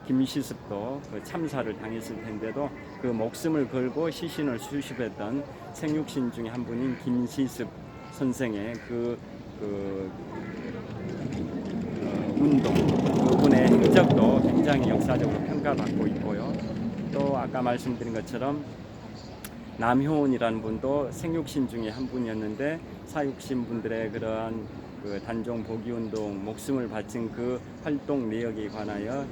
김시습도 그 참사를 당했을 텐데도 그 목숨을 걸고 시신을 수습했던 생육신 중에 한 분인 김시습 선생의 운동, 그분의 행적도 굉장히 역사적으로 평가받고 있고요. 또 아까 말씀드린 것처럼 남효원이라는 분도 생육신 중에 한 분이었는데 사육신 분들의 그러한 그 단종 복위운동 목숨을 바친 그 활동 내역에 관하여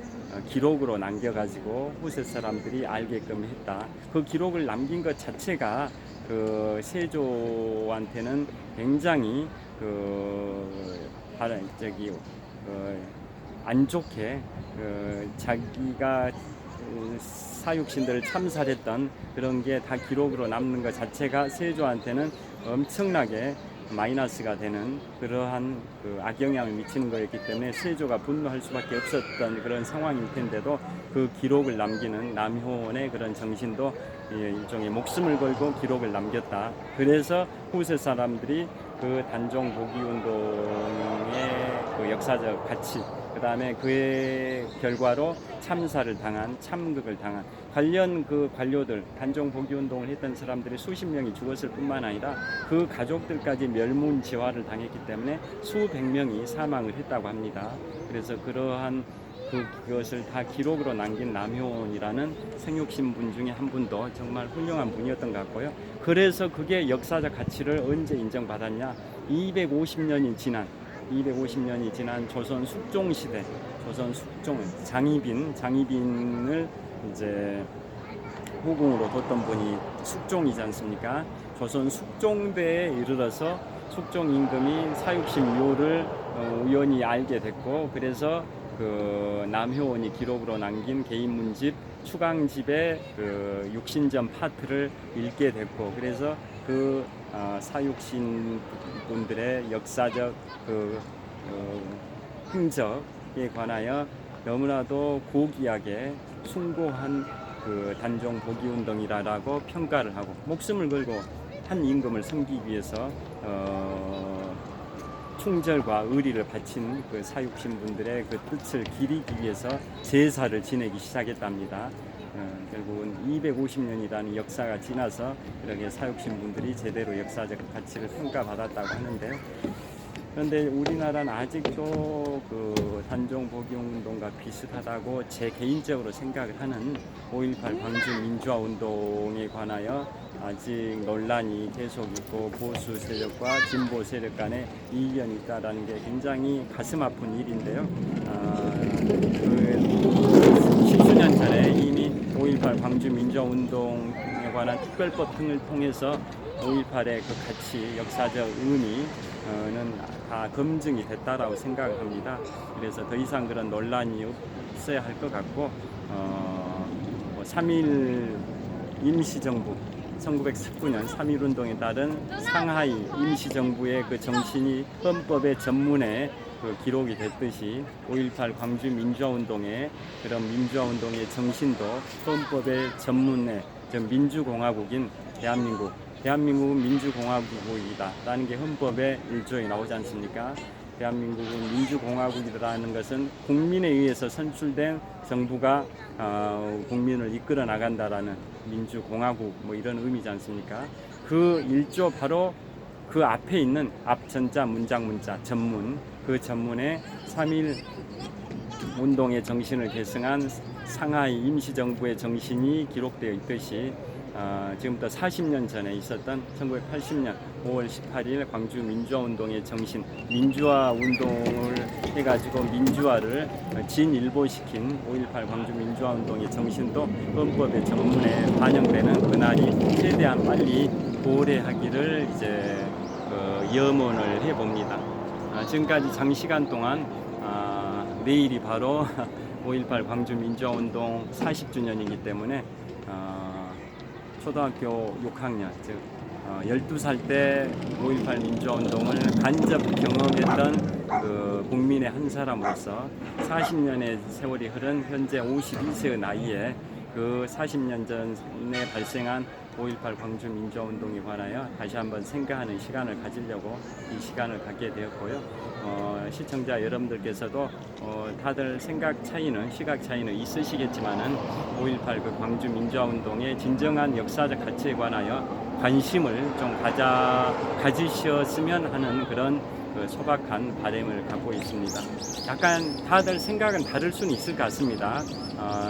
기록으로 남겨가지고 후세 사람들이 알게끔 했다. 그 기록을 남긴 것 자체가 그 세조한테는 굉장히 안 좋게 자기가 사육신들을 참살했던 그런 게 다 기록으로 남는 것 자체가 세조한테는 엄청나게 마이너스가 되는 그러한 악영향을 미치는 거였기 때문에 세조가 분노할 수밖에 없었던 그런 상황일 텐데도 그 기록을 남기는 남효원의 그런 정신도 일종의 목숨을 걸고 기록을 남겼다. 그래서 후세 사람들이 그 단종 복위운동의 그 역사적 가치, 그 다음에 그의 결과로 참사를 당한, 참극을 당한 관련 그 관료들, 단종 복위운동을 했던 사람들이 수십 명이 죽었을 뿐만 아니라 그 가족들까지 멸문지화를 당했기 때문에 수백 명이 사망을 했다고 합니다. 그래서 그러한 그것을 다 기록으로 남긴 남효원이라는 생육신분 중에 한 분도 정말 훌륭한 분이었던 것 같고요. 그래서 그게 역사적 가치를 언제 인정받았냐? 250년이 지난 조선 숙종 시대, 조선 숙종 장희빈을 이제 후궁으로 뒀던 분이 숙종이지 않습니까? 조선 숙종대에 이르러서 숙종 임금이 사육신 묘를 우연히 알게 됐고, 그래서 그 남효원이 기록으로 남긴 개인문집 추강집의 그 육신전 파트를 읽게 됐고, 그래서 그 사육신 분들의 역사적 흔적에 관하여 너무나도 고귀하게 숭고한 그 단종 복위운동이라고 평가를 하고, 목숨을 걸고 한 임금을 섬기기 위해서 충절과 의리를 바친 그 사육신 분들의 그 뜻을 기리기 위해서 제사를 지내기 시작했답니다. 결국은 250년이라는 역사가 지나서 이렇게 사육신 분들이 제대로 역사적 가치를 평가받았다고 하는데요. 그런데 우리나라는 아직도 그 단종 복위운동과 비슷하다고 제 개인적으로 생각을 하는 5.18 광주 민주화 운동에 관하여 아직 논란이 계속 있고 보수 세력과 진보 세력 간에 이견이 있다는 게 굉장히 가슴 아픈 일인데요. 그 십수년 전에 이미 5.18 광주 민주화 운동에 관한 특별법 등을 통해서 5.18의 그 가치, 역사적 의미는 다 검증이 됐다라고 생각을 합니다. 그래서 더 이상 그런 논란이 없어야 할 것 같고, 3.1 임시정부, 1919년 3.1운동에 따른 상하이 임시정부의 그 정신이 헌법의 전문에 그 기록이 됐듯이 5.18 광주 민주화운동의 그런 민주화운동의 정신도 헌법의 전문에 민주공화국인 대한민국은 민주공화국이다 라는 게 헌법의 1조에 나오지 않습니까? 대한민국은 민주공화국이라는 것은 국민에 의해서 선출된 정부가 국민을 이끌어 나간다라는 민주공화국 뭐 이런 의미지 않습니까? 그 1조 바로 그 앞에 있는 앞전자 문자 전문, 그 전문에 3.1 운동의 정신을 계승한 상하이 임시정부의 정신이 기록되어 있듯이 지금부터 40년 전에 있었던 1980년 5월 18일 광주 민주화운동의 정신, 민주화운동을 해가지고 민주화를 진일보시킨 5.18 광주 민주화운동의 정신도 헌법의 전문에 반영되는 그날이 최대한 빨리 도래하기를 이제 염원을 해봅니다. 지금까지 장시간 동안 내일이 바로 5.18 광주 민주화운동 40주년이기 때문에 초등학교 6학년, 즉 12살 때 5.18 민주화운동을 간접 경험했던 그 국민의 한 사람으로서 40년의 세월이 흐른 현재 52세의 나이에 그 40년 전에 발생한 5.18 광주 민주화운동에 관하여 다시 한번 생각하는 시간을 가지려고 이 시간을 갖게 되었고요. 시청자 여러분들께서도 다들 시각 차이는 있으시겠지만은 5.18 그 광주 민주화운동의 진정한 역사적 가치에 관하여 관심을 좀 가지셨으면 하는 그런 그 소박한 바람을 갖고 있습니다. 약간 다들 생각은 다를 수는 있을 것 같습니다.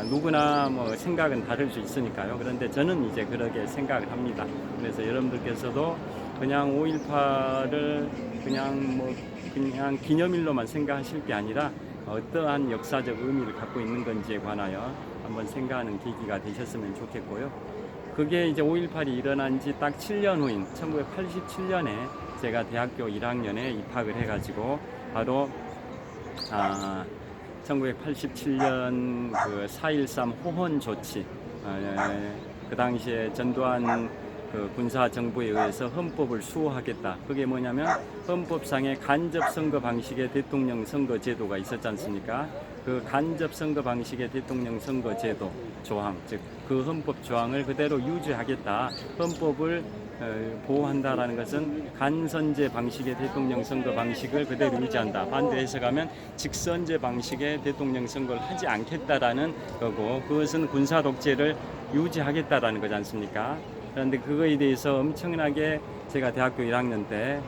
누구나 뭐 생각은 다를 수 있으니까요. 그런데 저는 이제 그렇게 생각을 합니다. 그래서 여러분들께서도 그냥 5.18을 그냥 기념일로만 생각하실 게 아니라 어떠한 역사적 의미를 갖고 있는 건지에 관하여 한번 생각하는 계기가 되셨으면 좋겠고요. 그게 이제 5.18이 일어난 지 딱 7년 후인 1987년에 제가 대학교 1학년에 입학을 해가지고 바로 1987년 그 4.13 호헌 조치, 그 당시에 전두환 그 군사 정부에 의해서 헌법을 수호하겠다. 그게 뭐냐면 헌법상의 간접 선거 방식의 대통령 선거 제도가 있었지 않습니까? 그 간접 선거 방식의 대통령 선거 제도 조항, 즉 그 헌법 조항을 그대로 유지하겠다. 헌법을 보호한다라는 것은 간선제 방식의 대통령 선거 방식을 그대로 유지한다. 반대 해석하면 직선제 방식의 대통령 선거를 하지 않겠다라는 거고, 그것은 군사 독재를 유지하겠다라는 거지 않습니까? 그런데 그거에 대해서 엄청나게 제가 대학교 1학년 때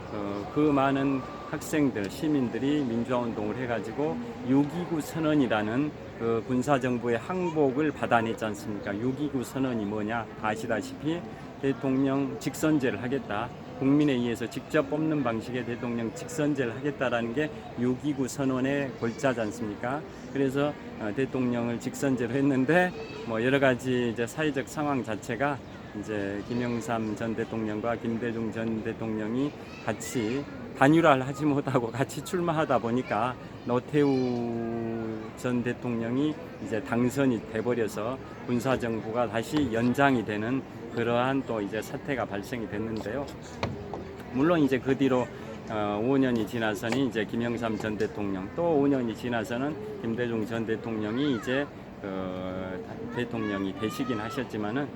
그 많은 학생들, 시민들이 민주화운동을 해가지고 6.29 선언이라는 그 군사정부의 항복을 받아냈지 않습니까? 6.29 선언이 뭐냐? 아시다시피 대통령 직선제를 하겠다. 국민에 의해서 직접 뽑는 방식의 대통령 직선제를 하겠다라는 게 6.29 선언의 골자지 않습니까? 그래서 대통령을 직선제로 했는데 뭐 여러 가지 이제 사회적 상황 자체가 이제 김영삼 전 대통령과 김대중 전 대통령이 같이 단일화를 하지 못하고 같이 출마하다 보니까 노태우 전 대통령이 이제 당선이 돼버려서 군사정부가 다시 연장이 되는 그러한 또 이제 사태가 발생이 됐는데요. 물론 이제 그 뒤로 5년이 지나서는 이제 김영삼 전 대통령, 또 5년이 지나서는 김대중 전 대통령이 이제 대통령이 되시긴 하셨지만은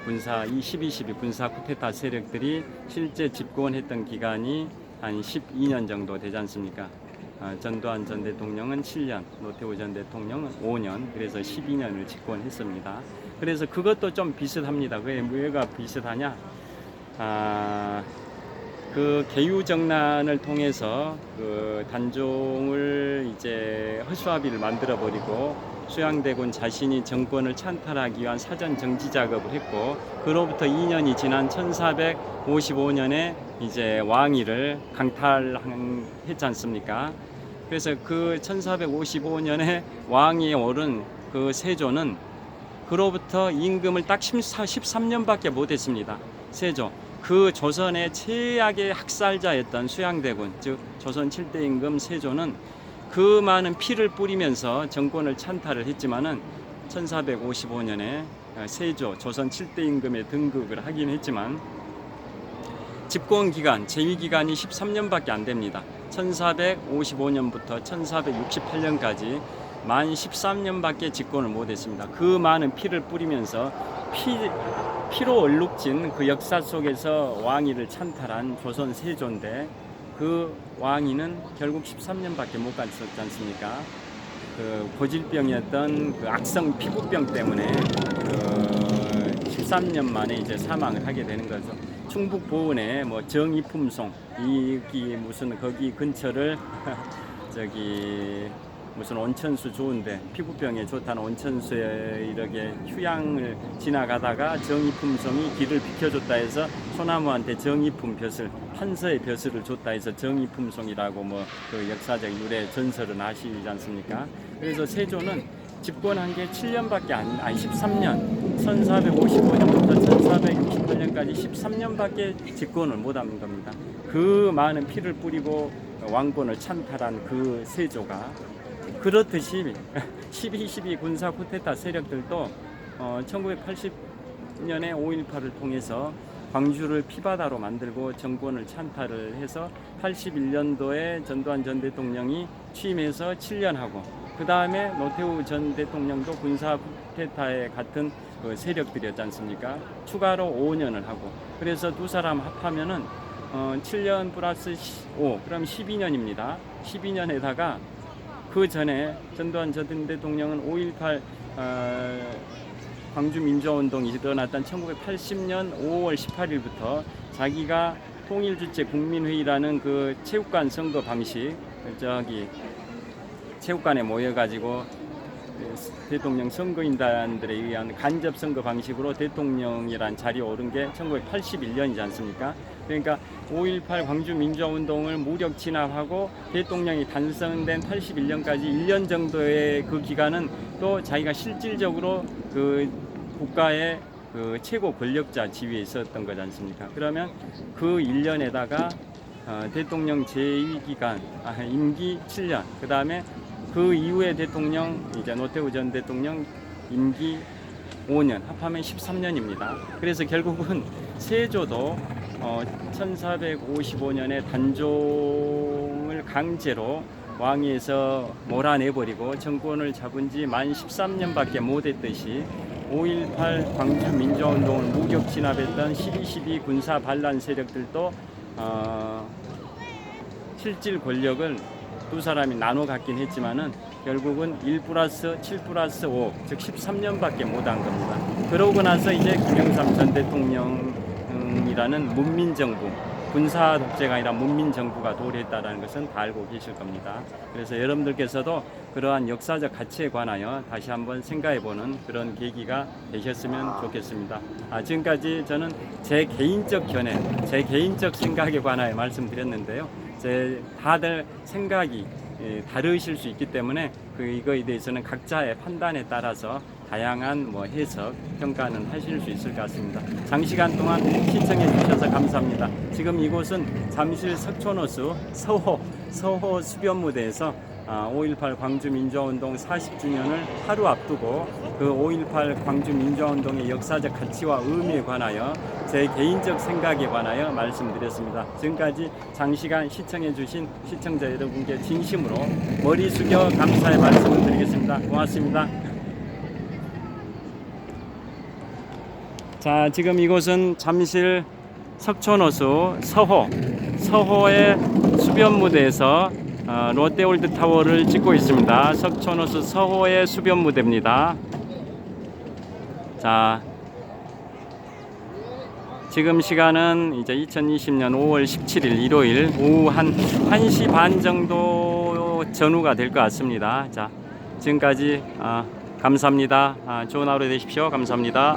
이 12.12 군사 쿠데타 세력들이 실제 집권했던 기간이 한 12년 정도 되지 않습니까? 전두환 전 대통령은 7년, 노태우 전 대통령은 5년, 그래서 12년을 집권했습니다. 그래서 그것도 좀 비슷합니다. 그게 뭐가 비슷하냐? 그 개유정난을 통해서 그 단종을 이제 허수아비를 만들어 버리고 수양대군 자신이 정권을 찬탈하기 위한 사전 정지 작업을 했고, 그로부터 2년이 지난 1455년에 이제 왕위를 강탈했지 않습니까? 그래서 그 1455년에 왕위에 오른 그 세조는 그로부터 임금을 딱 13년밖에 못했습니다. 세조. 그 조선의 최악의 학살자였던 수양대군, 즉 조선 7대 임금 세조는 그 많은 피를 뿌리면서 정권을 찬탈을 했지만은 1455년에 세조 조선 7대 임금에 등극을 하긴 했지만 집권 기간, 재위 기간이 13년밖에 안 됩니다. 1455년부터 1468년까지 만 13년밖에 집권을 못했습니다. 그 많은 피를 뿌리면서 피로 얼룩진 그 역사 속에서 왕위를 찬탈한 조선 세조인데, 그 왕위는 결국 13년밖에 못 갔었지 않습니까? 그 고질병이었던 그 악성 피부병 때문에 13년 만에 이제 사망을 하게 되는 거죠. 충북 보은에 뭐 정이품송, 무슨 거기 근처를 무슨 온천수 좋은데 피부병에 좋다는 온천수에 이렇게 휴양을 지나가다가 정이품송이 길을 비켜줬다 해서 소나무한테 정이품 벼슬, 한서의 벼슬을 줬다 해서 정이품송이라고 뭐 그 역사적 유래 전설은 아시지 않습니까? 그래서 세조는 집권한 게 7년밖에 13년, 1455년부터 1468년까지 13년밖에 집권을 못한 겁니다. 그 많은 피를 뿌리고 왕권을 찬탈한 그 세조가 그렇듯이 12.12 군사 쿠데타 세력들도 1980년에 5.18을 통해서 광주를 피바다로 만들고 정권을 찬탈을 해서 81년도에 전두환 전 대통령이 취임해서 7년 하고, 그 다음에 노태우 전 대통령도 군사 쿠데타에 같은 그 세력들이었지 않습니까? 추가로 5년을 하고 그래서 두 사람 합하면은 7년 플러스 5 그럼 12년입니다. 12년에다가 그 전에 전두환 전 대통령은 5.18 광주민주화운동이 일어났던 1980년 5월 18일부터 자기가 통일주체 국민회의라는 그 체육관 선거 방식 저기 체육관에 모여가지고 대통령 선거인단들에 의한 간접 선거 방식으로 대통령이란 자리에 오른 게 1981년이지 않습니까? 그러니까 5.18 광주민주화운동을 무력 진압하고 대통령이 탄생된 81년까지 1년 정도의 그 기간은 또 자기가 실질적으로 그 국가의 그 최고 권력자 지위에 있었던 거지 않습니까? 그러면 그 1년에다가 대통령 제2기간 임기 7년 그 다음에 그 이후에 대통령 이제 노태우 전 대통령 임기 5년 합하면 13년입니다. 그래서 결국은 세조도 1455년에 단종을 강제로 왕위에서 몰아내버리고 정권을 잡은 지 만 13년밖에 못했듯이 5.18 광주민주화운동을 무력 진압했던 12.12 군사 반란 세력들도 실질 권력을 두 사람이 나눠 갖긴 했지만은 결국은 1 플러스 7 플러스 5, 즉 13년밖에 못한 겁니다. 그러고 나서 이제 김영삼 전 대통령이라는 문민정부, 군사 독재가 아니라 문민정부가 도래했다는 것은 다 알고 계실 겁니다. 그래서 여러분들께서도 그러한 역사적 가치에 관하여 다시 한번 생각해보는 그런 계기가 되셨으면 좋겠습니다. 지금까지 저는 제 개인적 견해, 제 개인적 생각에 관하여 말씀드렸는데요. 다들 생각이 다르실 수 있기 때문에 이거에 대해서는 각자의 판단에 따라서 다양한 해석, 평가는 하실 수 있을 것 같습니다. 장시간 동안 시청해 주셔서 감사합니다. 지금 이곳은 잠실 석촌호수 서호 수변무대에서 5.18 광주민주화운동 40주년을 하루 앞두고 그 5.18 광주민주화운동의 역사적 가치와 의미에 관하여 제 개인적 생각에 관하여 말씀드렸습니다. 지금까지 장시간 시청해 주신 시청자 여러분께 진심으로 머리 숙여 감사의 말씀을 드리겠습니다. 고맙습니다. 자, 지금 이곳은 잠실 석촌호수 서호의 수변무대에서 롯데월드타워를 찍고 있습니다. 석촌호수 서호의 수변무대입니다. 자, 지금 시간은 이제 2020년 5월 17일 일요일 오후 한 1시 반 정도 전후가 될 것 같습니다. 자, 지금까지 감사합니다. 좋은 하루 되십시오. 감사합니다.